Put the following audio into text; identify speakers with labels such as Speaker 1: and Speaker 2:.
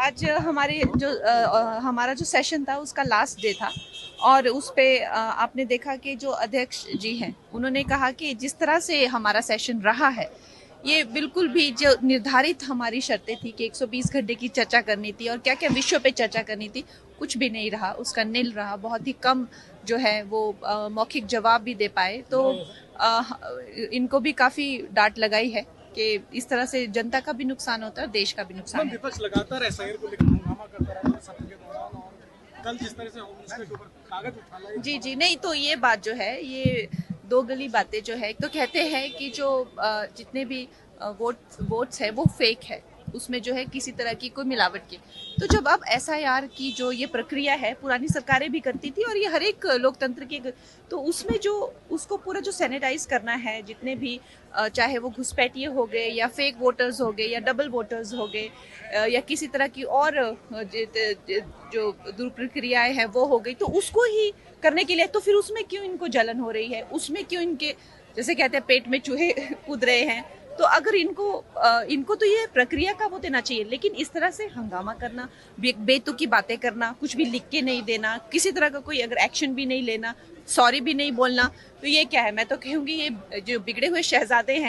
Speaker 1: आज हमारा जो सेशन था उसका लास्ट डे था और उस पे आपने देखा कि जो अध्यक्ष जी हैं उन्होंने कहा कि जिस तरह से हमारा सेशन रहा है ये बिल्कुल भी जो निर्धारित हमारी शर्तें थी कि 120 घंटे की चर्चा करनी थी और क्या क्या विषयों पे चर्चा करनी थी, कुछ भी नहीं रहा, उसका निल रहा। बहुत ही कम जो है वो मौखिक जवाब भी दे पाए, तो अ, इनको भी काफ़ी डांट लगाई है कि इस तरह से जनता का भी नुकसान होता है और देश का भी नुकसान है।
Speaker 2: विपक्ष लगातार एसआईआर को लेकर हंगामा करता रहा है सत्र के दौरान, और कल जिस तरह से होम मिनिस्टर के ऊपर कागज उछाला है।
Speaker 1: जी नहीं, तो ये बात जो है ये दो गली बातें जो है, एक तो कहते हैं कि जो जितने भी वोट्स है वो फेक है, उसमें जो है किसी तरह की कोई मिलावट की। तो जब अब एसआईआर की जो ये प्रक्रिया है पुरानी सरकारें भी करती थी और ये हर एक लोकतंत्र की, तो उसमें जो उसको पूरा जो सैनिटाइज करना है, जितने भी चाहे वो घुसपैठिए हो गए या फेक वोटर्स हो गए या डबल वोटर्स हो गए या किसी तरह की और जो दुष्प्रक्रियाएं हैं वो हो गई, तो उसको ही करने के लिए, तो फिर उसमें क्यों इनको जलन हो रही है, उसमें क्यों इनके जैसे कहते हैं पेट में चूहे कूद रहे हैं। तो अगर इनको तो ये प्रक्रिया का वो देना चाहिए, लेकिन इस तरह से हंगामा करना, बेतुकी बातें करना, कुछ भी लिख के नहीं देना, किसी तरह का कोई अगर एक्शन भी नहीं लेना, सॉरी भी नहीं बोलना, तो ये क्या है। मैं तो कहूँगी ये जो बिगड़े हुए शहजादे हैं